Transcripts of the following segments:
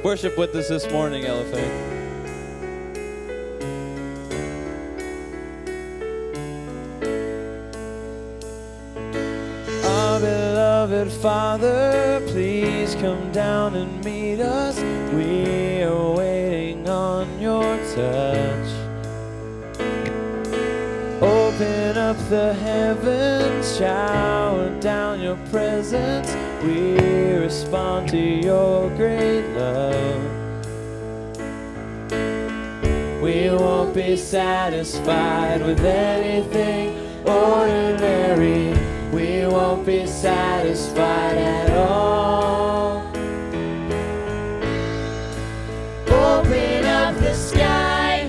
Worship with us this morning, LFA. Our beloved Father, please come down and meet us. We are waiting on your touch. Open up the heavens, shower down your presence. We respond to your great love. We won't be satisfied with anything ordinary. We won't be satisfied at all. Open up the sky,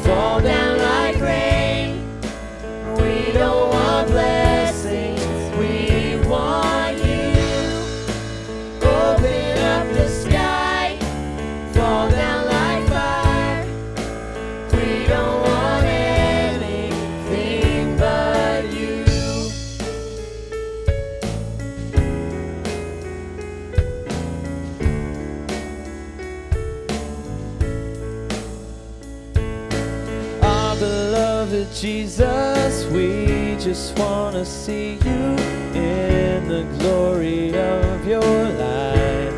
fall down like rain. We don't want blessings, we want you. Open up the sky, fall down like fire. We don't want anything but you. Our beloved Jesus, we just want to see you in the glory of your light.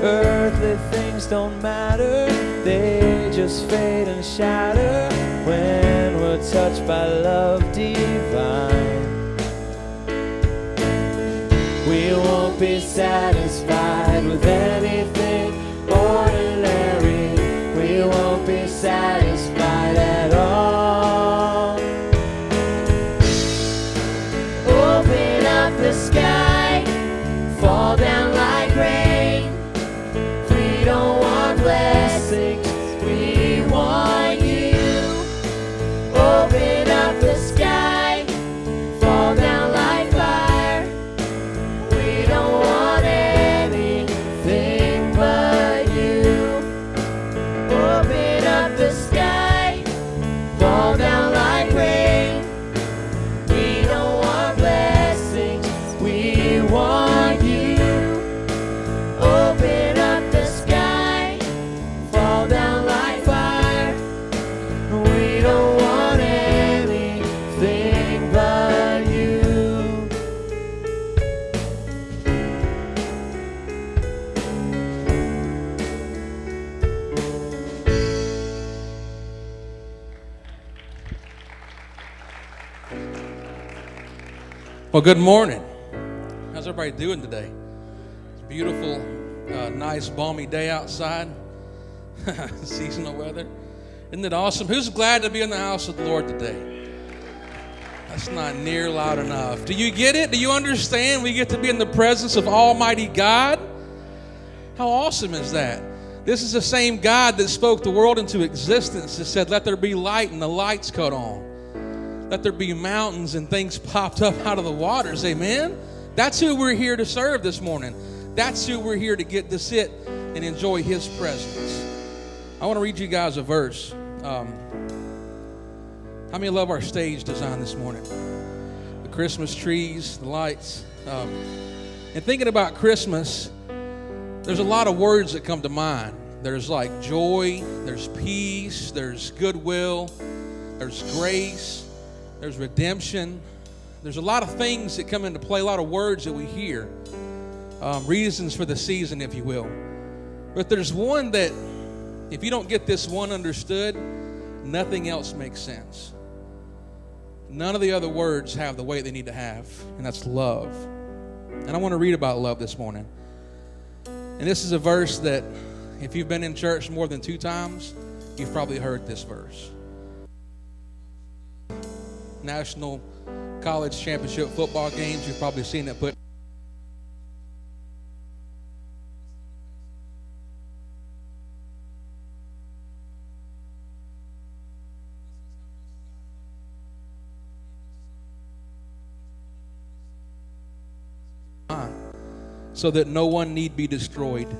Earthly things don't matter, they just fade and shatter when we're touched by love divine. We won't be satisfied with anything ordinary. We won't be satisfied at all. Open up the sky, fall down like rain. We don't want blessings, we want you. Open up the sky, fall down like fire. We don't want anything but you. Open up the sky, fall down like rain. We don't want blessings, we want you. Open up the sky, fall down like fire. We don't want anything but you. Well, good morning. How's everybody doing today? It's a beautiful, nice, balmy day outside. Seasonal weather. Isn't it awesome? Who's glad to be in the house of the Lord today? That's not near loud enough. Do you get it? Do you understand? We get to be in the presence of Almighty God. How awesome is that? This is the same God that spoke the world into existence, that said, let there be light, and the lights cut on. Let there be mountains and things popped up out of the waters. Amen? That's who we're here to serve this morning. That's who we're here to get to sit and enjoy His presence. I want to read you guys a verse. How many love our stage design this morning? The Christmas trees, the lights. And thinking about Christmas, there's a lot of words that come to mind. There's like joy, there's peace, there's goodwill, there's grace. There's redemption. There's a lot of things that come into play, a lot of words that we hear. Reasons for the season, if you will. But there's one that, if you don't get this one understood, nothing else makes sense. None of the other words have the weight they need to have, and that's love. And I want to read about love this morning. And this is a verse that, if you've been in church more than 2 times, you've probably heard this verse. National college championship football games, you've probably seen it put. So that no one need be destroyed.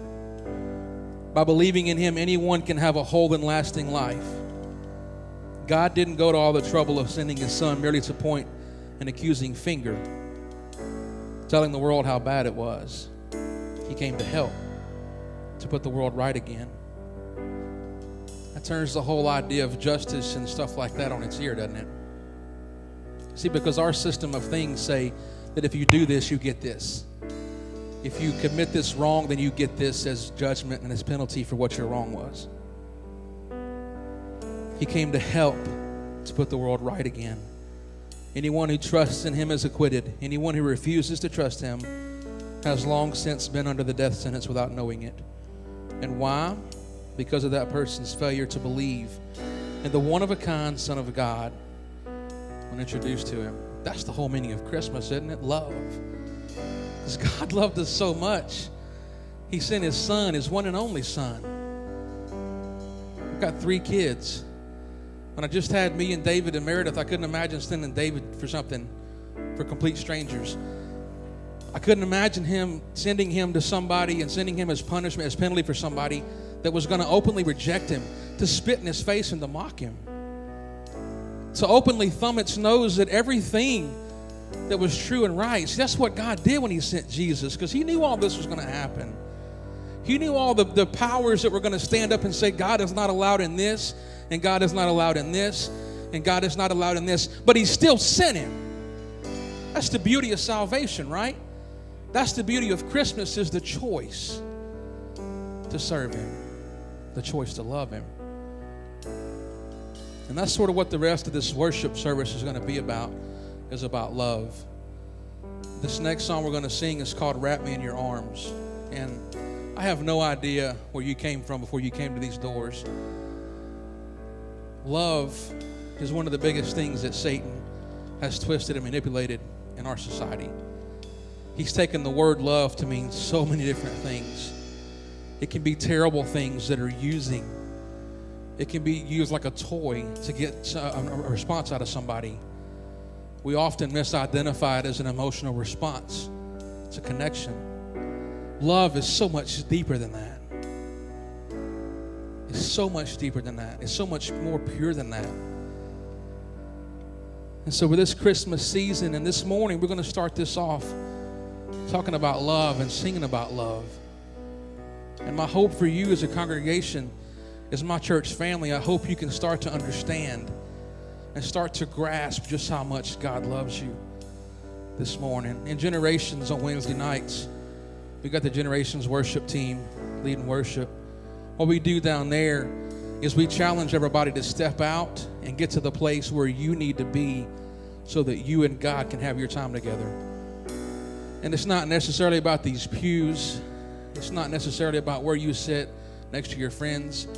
By believing in him, anyone can have a whole and lasting life. God didn't go to all the trouble of sending his son merely to point an accusing finger, telling the world how bad it was. He came to help, to put the world right again. That turns the whole idea of justice and stuff like that on its ear, doesn't it? See, because our system of things say that if you do this, you get this. If you commit this wrong, then you get this as judgment and as penalty for what your wrong was. He came to help, to put the world right again. Anyone who trusts in him is acquitted. Anyone who refuses to trust him has long since been under the death sentence without knowing it. And why? Because of that person's failure to believe in the one-of-a-kind Son of God when introduced to him. That's the whole meaning of Christmas, isn't it? Love. Because God loved us so much, he sent his son, his one and only son. I've got 3 kids. When I just had me and David and Meredith, I couldn't imagine sending David for something for complete strangers. I couldn't imagine him sending him to somebody and sending him as punishment, as penalty for somebody that was going to openly reject him, to spit in his face and to mock him, to openly thumb its nose at everything that was true and right. See, that's what God did when he sent Jesus, because he knew all this was going to happen. He knew all the powers that were going to stand up and say, God is not allowed in this, and God is not allowed in this, and God is not allowed in this, but he still sent him. That's the beauty of salvation, right? That's the beauty of Christmas, is the choice to serve him, the choice to love him. And that's sort of what the rest of this worship service is going to be about, is about love. This next song we're going to sing is called Wrap Me in Your Arms. And I have no idea where you came from before you came to these doors. Love is one of the biggest things that Satan has twisted and manipulated in our society. He's taken the word love to mean so many different things. It can be terrible things that are using. It can be used like a toy to get a response out of somebody. We often misidentify it as an emotional response. It's a connection. Love is so much deeper than that. It's so much deeper than that. It's so much more pure than that. And so with this Christmas season and this morning, we're going to start this off talking about love and singing about love. And my hope for you as a congregation, as my church family, I hope you can start to understand and start to grasp just how much God loves you this morning. In Generations on Wednesday nights, we got the Generations worship team leading worship. What we do down there is we challenge everybody to step out and get to the place where you need to be so that you and God can have your time together. And it's not necessarily about these pews. It's not necessarily about where you sit next to your friends.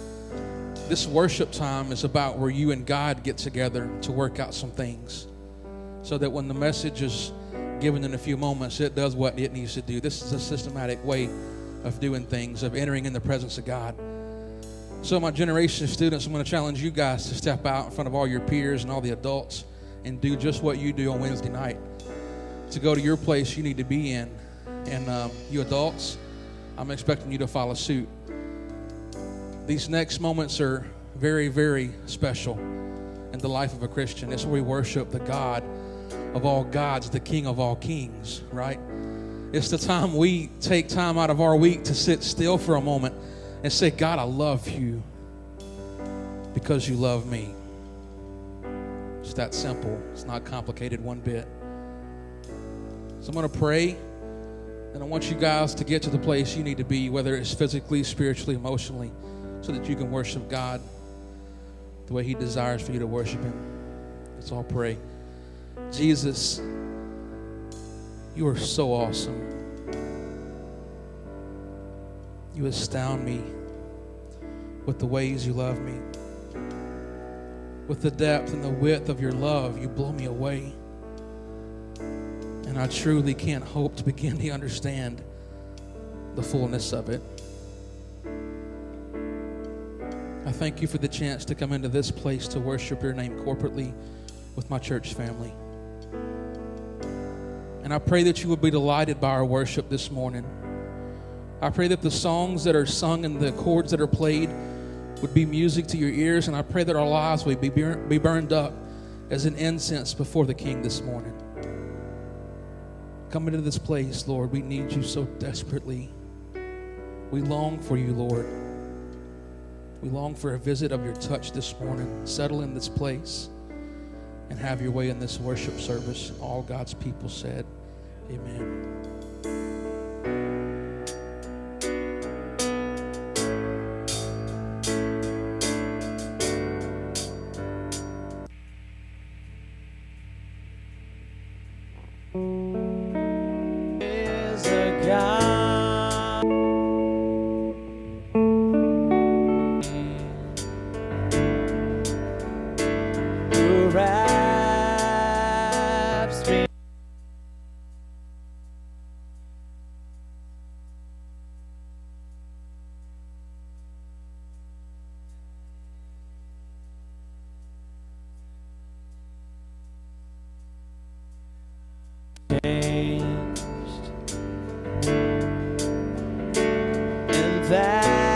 This worship time is about where you and God get together to work out some things so that when the message is given in a few moments, it does what it needs to do. This is a systematic way of doing things, of entering in the presence of God. So my generation of students, I'm going to challenge you guys to step out in front of all your peers and all the adults and do just what you do on Wednesday night, to go to your place you need to be in. And you adults, I'm expecting you to follow suit. These next moments are very, very special in the life of a Christian. It's where we worship the God of all gods, the King of all kings, right? It's the time we take time out of our week to sit still for a moment and say, God, I love you because you love me. It's that simple. It's not complicated one bit. So I'm going to pray, and I want you guys to get to the place you need to be, whether it's physically, spiritually, emotionally, so that you can worship God the way he desires for you to worship him. Let's all pray. Jesus, you are so awesome. You astound me with the ways you love me. With the depth and the width of your love, you blow me away. And I truly can't hope to begin to understand the fullness of it. I thank you for the chance to come into this place to worship your name corporately with my church family. And I pray that you would be delighted by our worship this morning. I pray that the songs that are sung and the chords that are played would be music to your ears, and I pray that our lives would be burned up as an incense before the King this morning. Come into this place, Lord. We need you so desperately. We long for you, Lord. We long for a visit of your touch this morning. Settle in this place and have your way in this worship service. All God's people said, amen. Is a God who wraps me. Changed, and that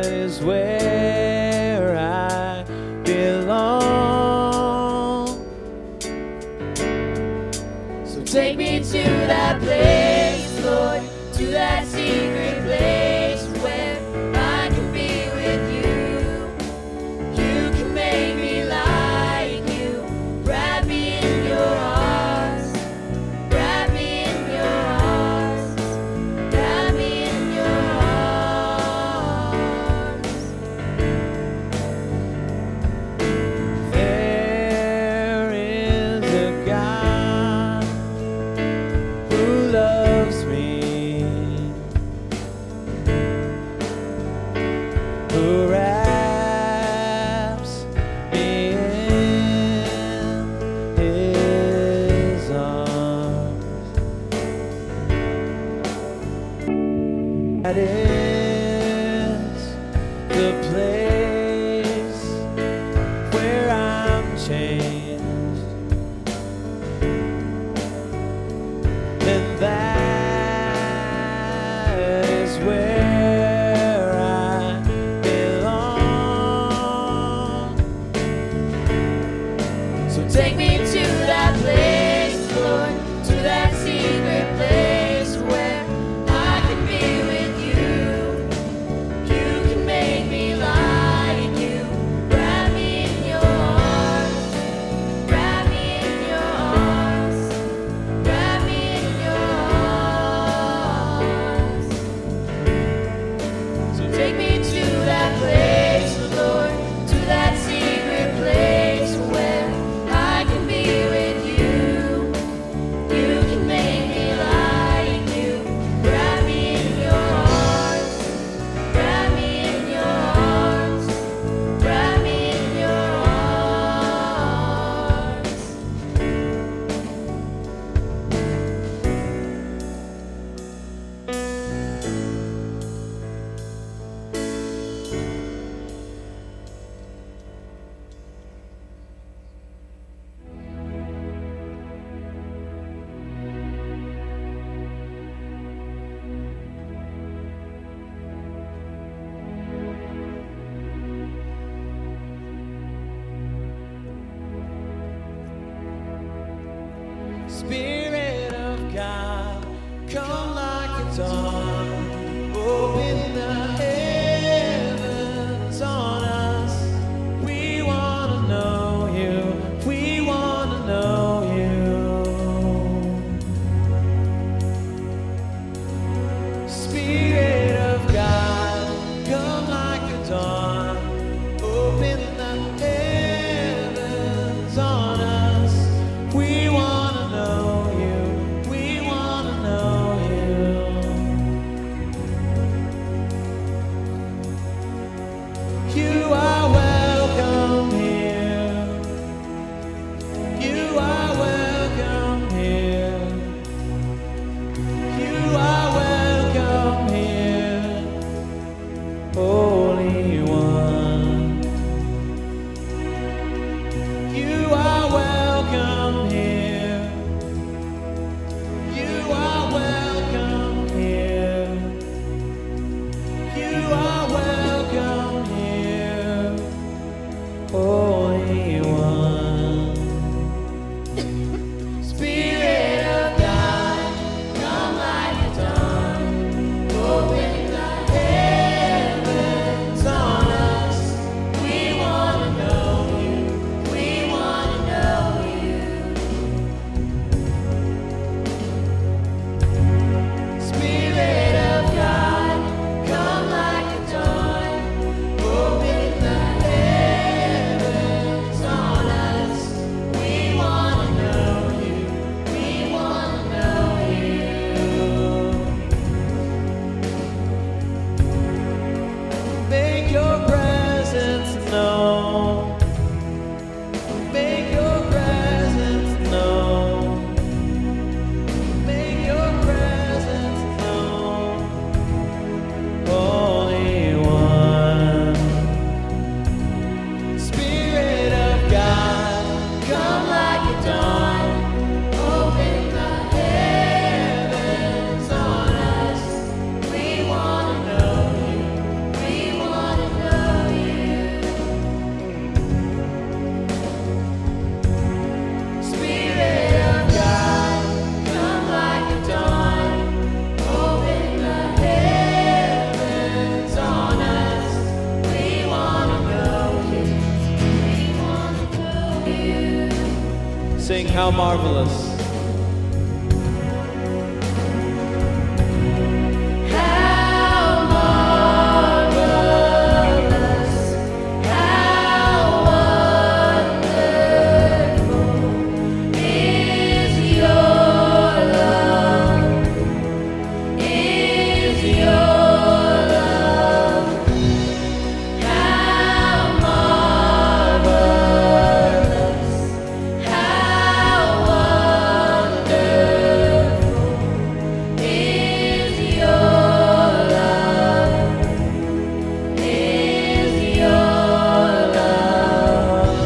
is where I belong. So take me to that place, Lord, to that secret place where I can be with you. You can make me like you. Wrap me in your arms. Wrap me in your arms. Wrap me in your arms. There is a God who loves me, who wraps me in his arms. That is the place where I'm changed, and that is where I belong. So take me to that place, Lord, to that secret place where I can be with you. You can make me like you. Wrap me in your arms. Wrap me in your arms. Wrap me in your arms. So take me to that place, Lord, to that secret place where I can be with you. You can make me like you. Wrap me in your arms. Wrap me in your arms. Wrap me in your arms. Spirit of God, come like a dawn, open the heavens on us. We want to know you, we want to know you. Spirit of God, come like a dawn, open the heavens on us. welcome here. You are welcome here. You are welcome here, Holy One. Spirit of God, come like a dawn. Open the heavens on us. We want to know you. We want to know you. Spirit of God, come like a dawn. Open the heavens on us. We want to know you. We want to know you. Make your presence known. Make your presence known. Make your presence known, Holy One. Spirit of God, Come like a dawn. Open the heavens on us. We want to know you. We want to know you. Spirit of God, come like a dawn. Open the heavens on us. We want to know you. We want to know you. sing How Marvelous. How marvelous, how wonderful is your love, is your love. How marvelous, how wonderful is your love, is your love.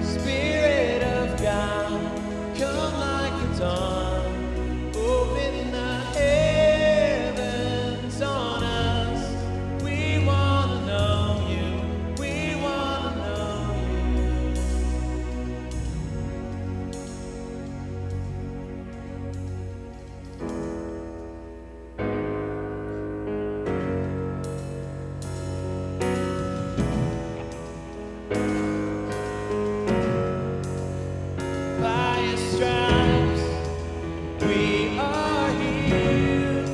Spirit of God, come like a dawn. Open the heavens on us. We want to know you. We want to know you. By your stripes we are healed.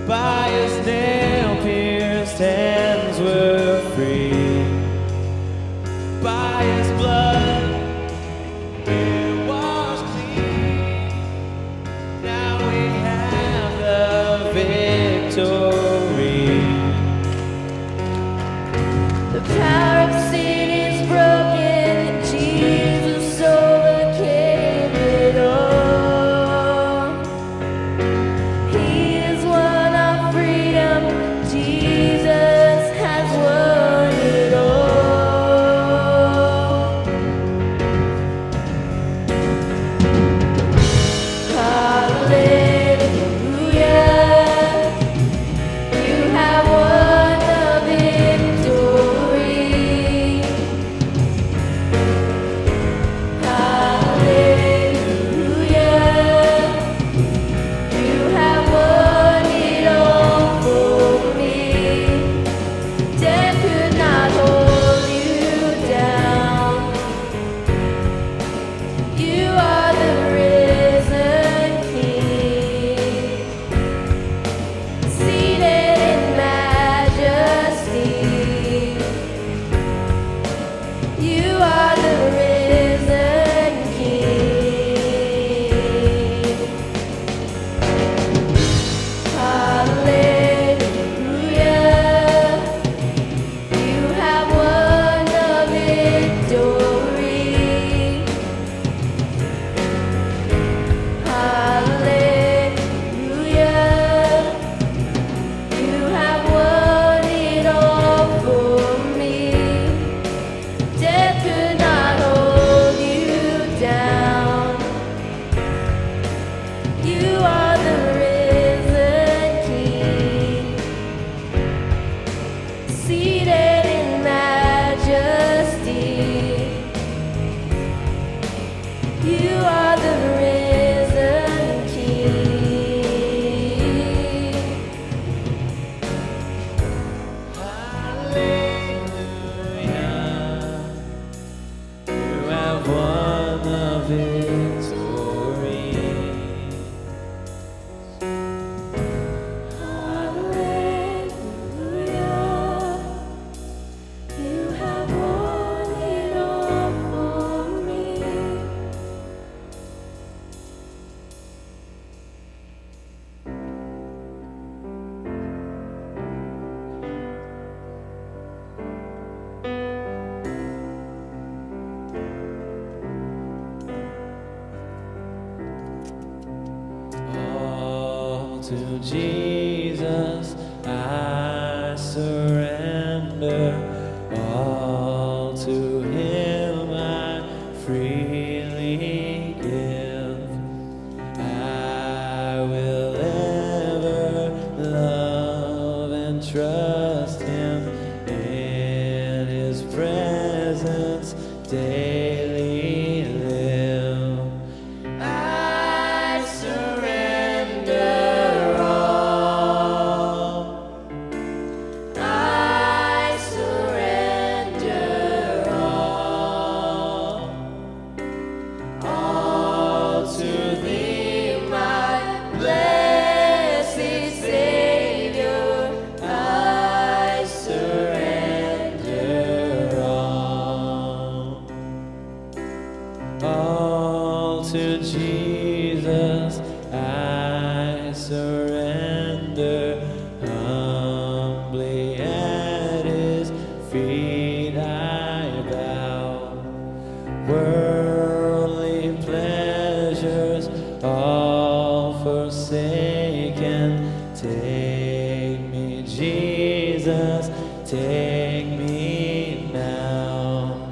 By his nail-pierced hands we're free. By his blood we're washed clean. Now we have the victory. The power of sin is broken. Jesus overcame it all. He has won our freedom. Jesus has won it all. death could not hold you down. You are the risen King, seated in majesty. You are the risen King. Hallelujah. You have won the victory. Hallelujah. You have won it all for me. All to Jesus I surrender. All to Him I freely give. I will ever love and trust Him, in His presence daily live. I surrender all. I surrender all. All to Thee, my blessed Savior. I surrender all. All to Jesus I surrender. Humbly at His feet I bow. Worldly pleasures all forsaken. Take me, Jesus, take me now.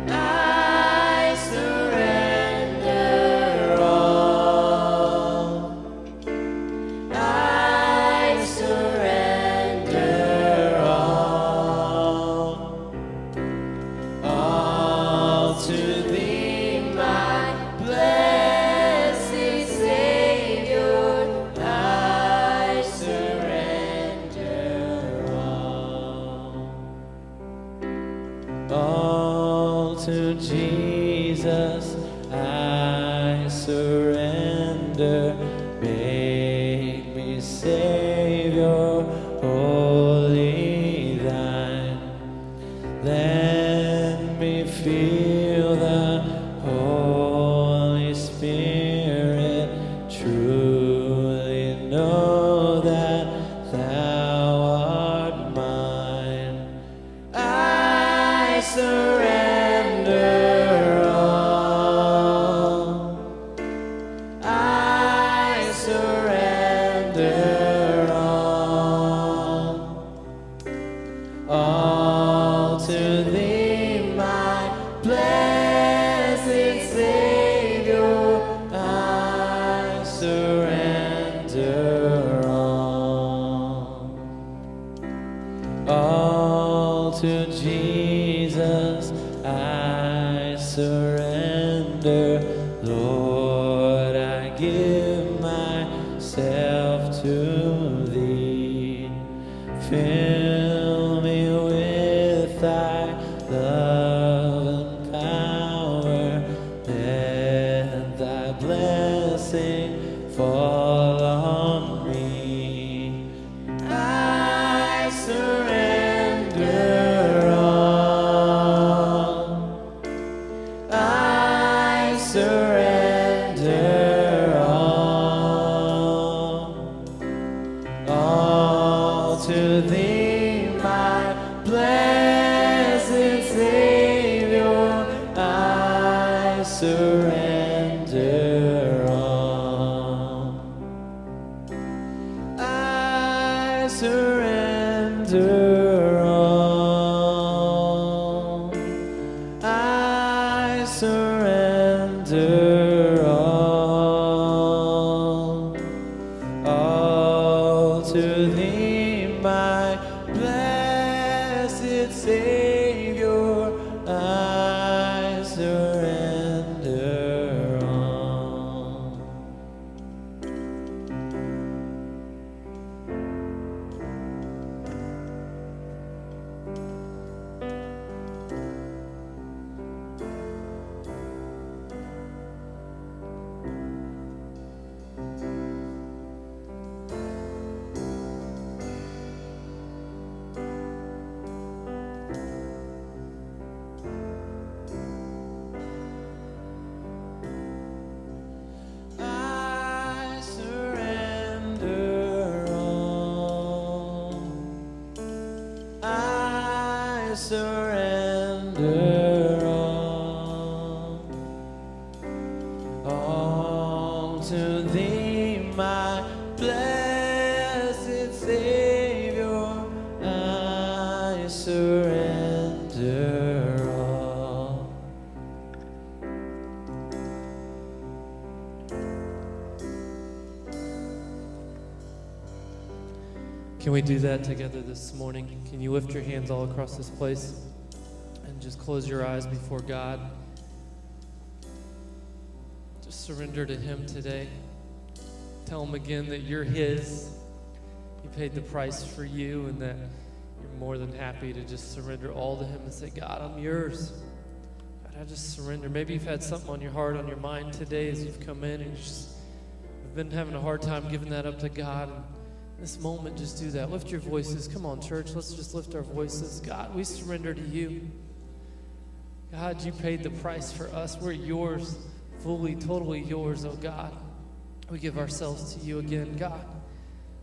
I surrender all. I surrender all. All to Thee, my blessed Savior. I surrender all. All to Jesus I surrender. Make me Savior, wholly Thine. Let me feel the Holy Spirit. Truly know that Thou art mine. I surrender all. I surrender all. All to Thee, my blessed Savior. I surrender all. All to Jesus I surrender. Lord, I give myself to Thee. Fill me with Thy love and power. Let Thy blessing fall on me. I surrender all. I surrender all. All to Thee, my blessed Savior. I surrender all. I surrender all. I surrender all to thee, my blessed Savior. I surrender all. I surrender all. I surrender all to thee, my blessed Savior. I surrender all. Can we do that together this morning? Can you lift your hands all across this place and just close your eyes before God? Just surrender to Him today. Tell Him again that you're His. He paid the price for you, and that you're more than happy to just surrender all to Him and say, God, I'm yours. God, I just surrender. Maybe you've had something on your heart, on your mind today as you've come in, and you've been having a hard time giving that up to God. And this moment, just do that. Lift your voices. Come on, church. Let's just lift our voices. God, we surrender to you. God, you paid the price for us. We're yours, fully, totally yours, oh God. We give ourselves to you again, God.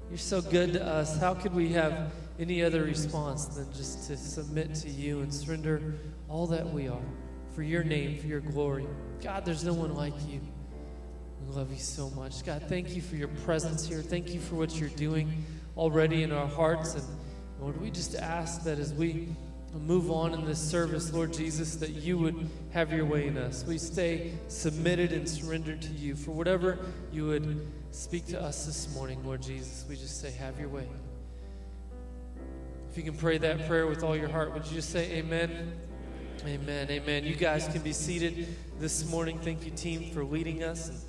You're so good to us. How could we have any other response than just to submit to you and surrender all that we are for your name, for your glory? God, there's no one like you. We love you so much. God, thank you for your presence here. Thank you for what you're doing already in our hearts. And Lord, we just ask that as we move on in this service, Lord Jesus, that you would have your way in us. We stay submitted and surrendered to you for whatever you would speak to us this morning, Lord Jesus. We just say, have your way. If you can pray that prayer with all your heart, would you just say amen? Amen, amen. You guys can be seated this morning. Thank you, team, for leading us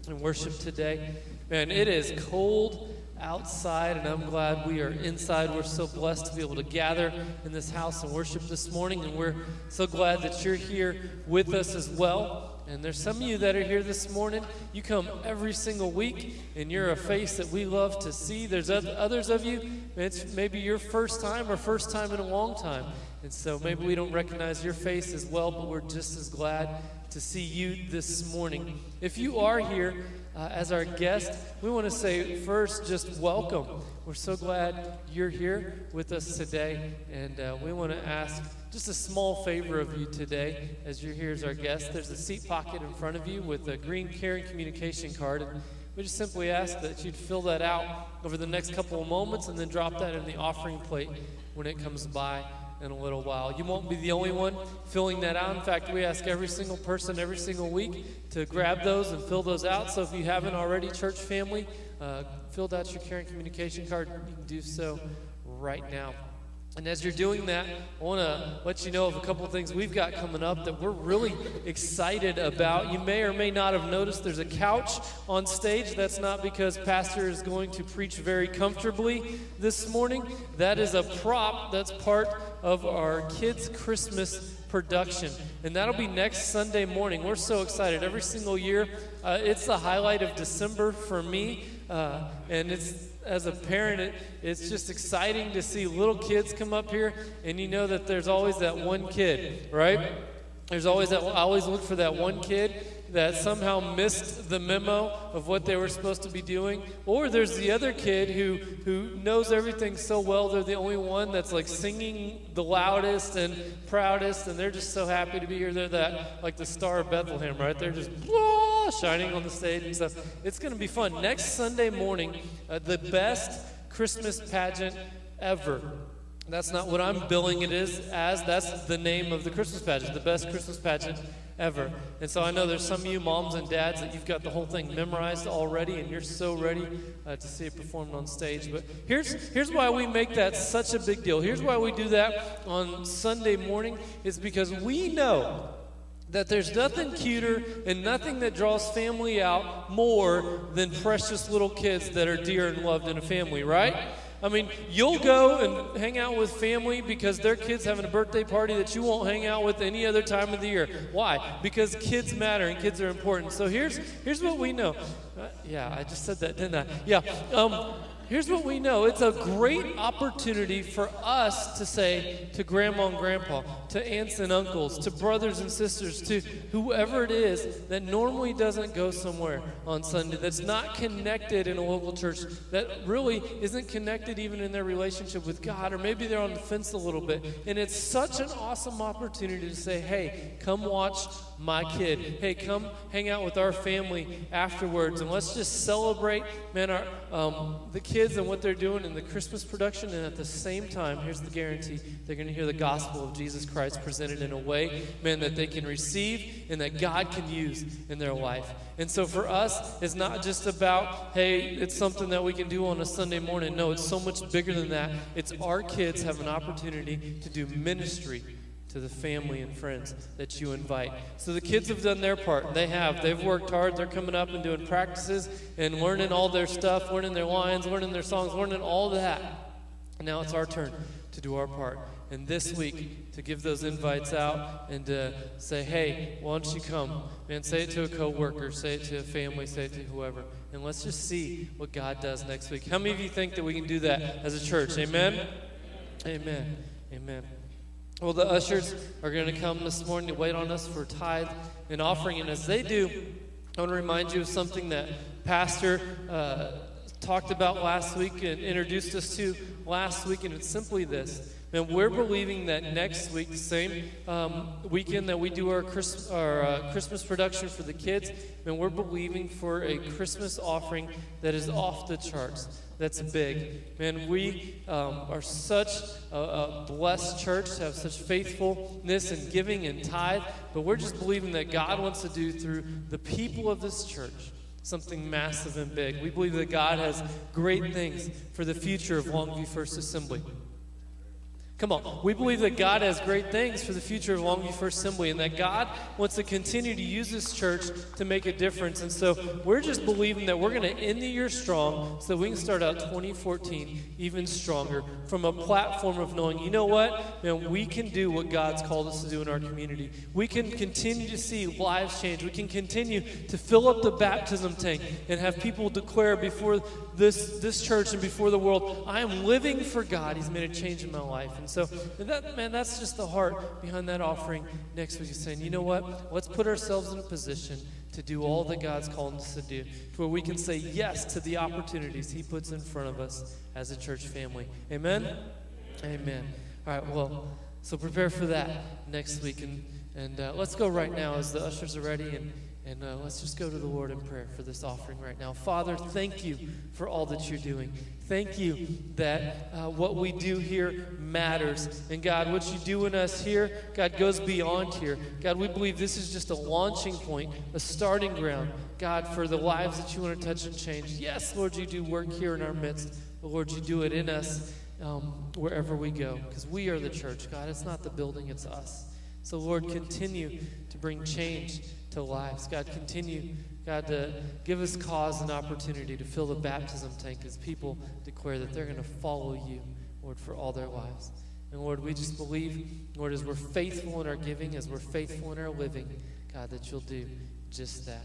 in worship today. Man, it is cold outside, and I'm glad we are inside. We're so blessed to be able to gather in this house and worship this morning, and we're so glad that you're here with us as well. And there's some of you that are here this morning. You come every single week, and you're a face that we love to see. There's others of you, it's maybe your first time or first time in a long time. And so maybe we don't recognize your face as well, but we're just as glad to see you this morning. If you are here as our guest, we want to say first, just welcome. We're so glad you're here with us today, and we want to ask just a small favor of you today as you're here as our guest. There's a seat pocket in front of you with a green caring communication card, and we just simply ask that you'd fill that out over the next couple of moments and then drop that in the offering plate when it comes by in a little while. You won't be the only one filling that out. In fact, we ask every single person every single week to grab those and fill those out. So if you haven't already, church family, filled out your caring communication card, you can do so right now. And as you're doing that, I want to let you know of a couple of things we've got coming up that we're really excited about. You may or may not have noticed there's a couch on stage. That's not because Pastor is going to preach very comfortably this morning. That is a prop that's part of our kids' Christmas production. And that'll be next Sunday morning. We're so excited. Every single year, it's the highlight of December for me. And it's, as a parent, it's just exciting to see little kids come up here, and you know that there's always that one kid, right? There's always that. I always look for that one kid that somehow missed the memo of what they were supposed to be doing, or there's the other kid who knows everything so well they're the only one that's like singing the loudest and proudest, and they're just so happy to be here. They're that like the Star of Bethlehem, right? They're just shining on the stage and stuff. It's going to be fun. Next Sunday morning, the best Christmas pageant ever That's not what I'm billing it as. That's the name of the Christmas pageant, the best Christmas pageant ever. And so I know there's some of you moms and dads that you've got the whole thing memorized already, and you're so ready to see it performed on stage. But here's why we make that such a big deal. Here's why we do that on Sunday morning. Is because we know that there's nothing cuter and nothing that draws family out more than precious little kids that are dear and loved in a family, right? I mean, you'll go and hang out with family because their kid's having a birthday party that you won't hang out with any other time of the year. Why? Because kids matter and kids are important. So here's what we know. Yeah, I just said that, didn't I? Yeah. Here's what we know. It's a great opportunity for us to say to grandma and grandpa, to aunts and uncles, to brothers and sisters, to whoever it is that normally doesn't go somewhere on Sunday, that's not connected in a local church, that really isn't connected even in their relationship with God, or maybe they're on the fence a little bit. And it's such an awesome opportunity to say, hey, come watch my kid. Hey, come hang out with our family afterwards, and let's just celebrate, man, the kids and what they're doing in the Christmas production. And at the same time, here's the guarantee: they're going to hear the gospel of Jesus Christ presented in a way, man, that they can receive and that God can use in their life. And so for us, it's not just about, hey, it's something that we can do on a Sunday morning. No, it's so much bigger than that. It's our kids have an opportunity to do ministry to the family and friends that you invite. So the kids have done their part. They've worked hard. They're coming up and doing practices and learning all their stuff, learning their lines, learning their songs, learning all that. And now it's our turn to do our part. And this week, to give those invites out and to say, hey, why don't you come? Man, say it to a coworker, say it to a family, say it to whoever. And let's just see what God does next week. How many of you think that we can do that as a church? Amen? Amen. Amen. Well, the ushers are going to come this morning to wait on us for tithe and offering. And as they do, I want to remind you of something that Pastor talked about last week and introduced us to last week. And it's simply this. And we're believing that next week, the same weekend that we do our Christmas production for the kids, and we're believing for a Christmas offering that is off the charts. That's big. Man, we are such a blessed church to have such faithfulness and giving and tithe, but we're just believing that God wants to do through the people of this church something massive and big. We believe that God has great things for the future of Longview First Assembly. Come on. We believe that God has great things for the future of Longview First Assembly, and that God wants to continue to use this church to make a difference. And so we're just believing that we're going to end the year strong so that we can start out 2014 even stronger from a platform of knowing, you know what? Man, we can do what God's called us to do in our community. We can continue to see lives change. We can continue to fill up the baptism tank and have people declare before this church and before the world, I am living for God. He's made a change in my life. And so, that's just the heart behind that offering next week, is saying, you know what? Let's put ourselves in a position to do all that God's called us to do, to where we can say yes to the opportunities He puts in front of us as a church family. Amen? Amen. All right, well, so prepare for that next week. And let's go right now as the ushers are ready, and let's just go to the Lord in prayer for this offering right now. Father, thank you for all that you're doing. Thank you that what we do here matters. And God, what you do in us here, God, goes beyond here. God, we believe this is just a launching point, a starting ground, God, for the lives that you want to touch and change. Yes, Lord, you do work here in our midst. But Lord, you do it in us wherever we go, because we are the church, God. It's not the building, it's us. So, Lord, continue to bring change to lives. God, continue, God, to give us cause and opportunity to fill the baptism tank as people declare that they're going to follow you, Lord, for all their lives. And, Lord, we just believe, Lord, as we're faithful in our giving, as we're faithful in our living, God, that you'll do just that.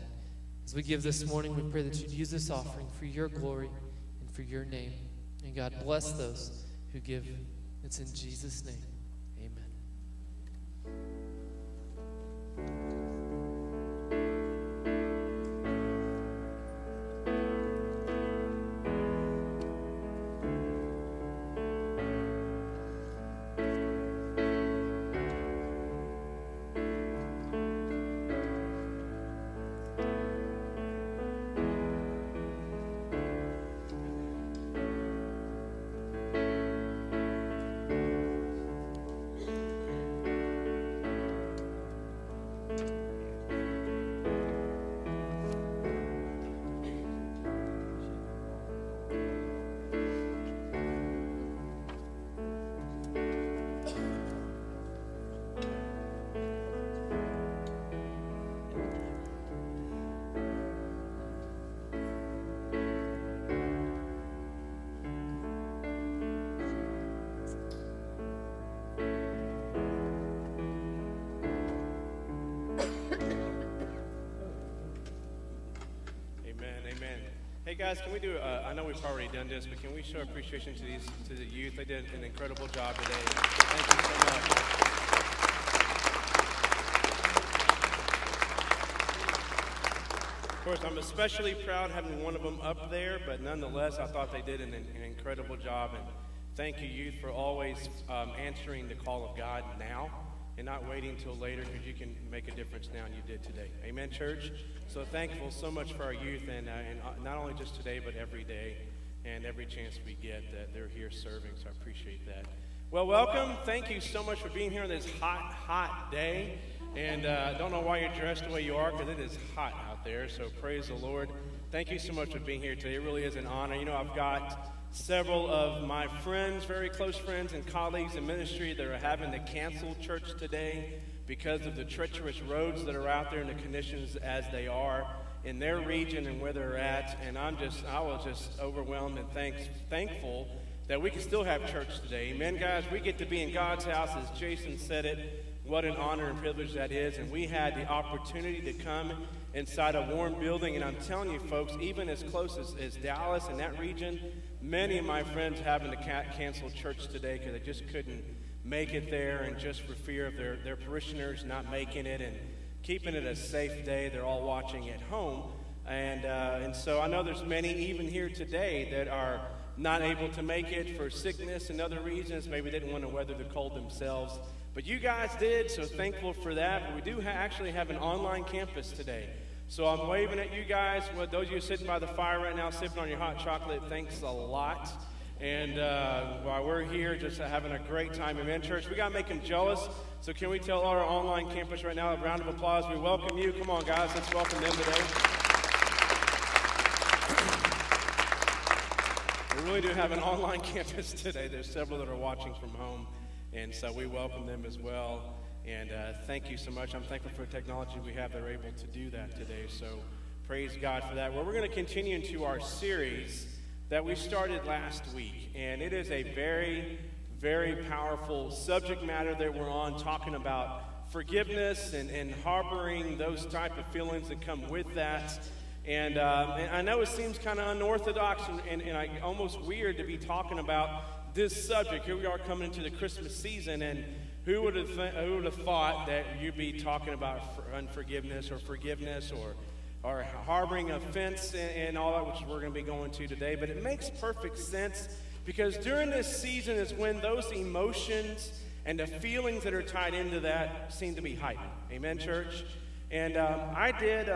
As we give this morning, we pray that you'd use this offering for your glory and for your name. And, God, bless those who give. It's in Jesus' name. Hey guys, can we do? I know we've already done this, but can we show appreciation to the youth? They did an incredible job today. Thank you so much. Of course, I'm especially proud having one of them up there, but nonetheless, I thought they did an incredible job. And thank you, youth, for always answering the call of God now and not waiting until later, because you can make a difference now, and you did today. Amen, church? So thankful so much for our youth, and not only just today, but every day and every chance we get that they're here serving, so I appreciate that. Well, welcome. Thank you so much for being here on this hot, hot day. And I don't know why you're dressed the way you are, because it is hot out there, so praise the Lord. Thank you so much for being here today. It really is an honor. You know, I've got several of my friends, very close friends and colleagues in ministry that are having to cancel church today because of the treacherous roads that are out there and the conditions as they are in their region and where they're at. And I was just overwhelmed and thankful that we can still have church today. Amen, guys. We get to be in God's house, as Jason said it. What an honor and privilege that is. And we had the opportunity to come inside a warm building. And I'm telling you, folks, even as close as Dallas and that region, many of my friends having to cancel church today because they just couldn't make it there, and just for fear of their parishioners not making it and keeping it a safe day. They're all watching at home. And so I know there's many even here today that are not able to make it for sickness and other reasons. Maybe they didn't want to weather the cold themselves. But you guys did, so thankful for that. But we do actually have an online campus today. So I'm waving at you guys. Well, those of you sitting by the fire right now, sipping on your hot chocolate, thanks a lot. And while we're here, just having a great time. Amen, church. We got to make them jealous. So can we tell our online campus right now a round of applause? We welcome you. Come on, guys. Let's welcome them today. We really do have an online campus today. There's several that are watching from home. And so we welcome them as well. And thank you so much. I'm thankful for the technology we have that are able to do that today. So praise God for that. Well, we're going to continue into our series that we started last week. And it is a very, very powerful subject matter that we're on, talking about forgiveness and harboring those type of feelings that come with that. And I know it seems kind of unorthodox and almost weird to be talking about this subject. Here we are coming into the Christmas season, and who would have thought that you'd be talking about unforgiveness or forgiveness or harboring offense and all that, which we're going to be going to today. But it makes perfect sense, because during this season is when those emotions and the feelings that are tied into that seem to be heightened. Amen, church? And I did,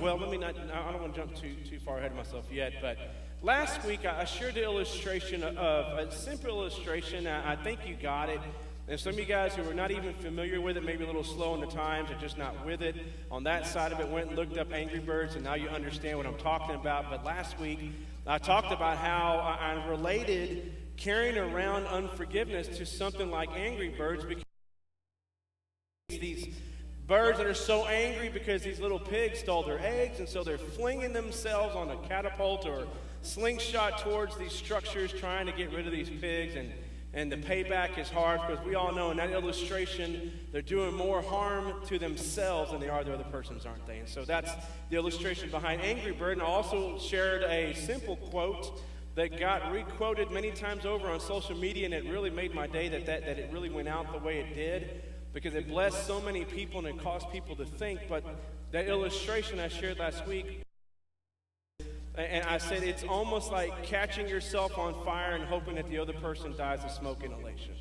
well, I don't want to jump too far ahead of myself yet, but last week I shared the illustration of a simple illustration. I think you got it. And some of you guys who are not even familiar with it, maybe a little slow in the times or just not with it, on that side of it, went and looked up Angry Birds, and now you understand what I'm talking about. But last week, I talked about how I related carrying around unforgiveness to something like Angry Birds, because these birds that are so angry because these little pigs stole their eggs, and so they're flinging themselves on a catapult or slingshot towards these structures, trying to get rid of these pigs, and the payback is hard, because we all know in that illustration they're doing more harm to themselves than they are the other persons, aren't they? And so that's the illustration behind Angry Bird. And I also shared a simple quote that got re-quoted many times over on social media, and it really made my day that it really went out the way it did, because it blessed so many people and it caused people to think. But that illustration I shared last week, and I said it's almost like catching yourself on fire and hoping that the other person dies of smoke inhalation.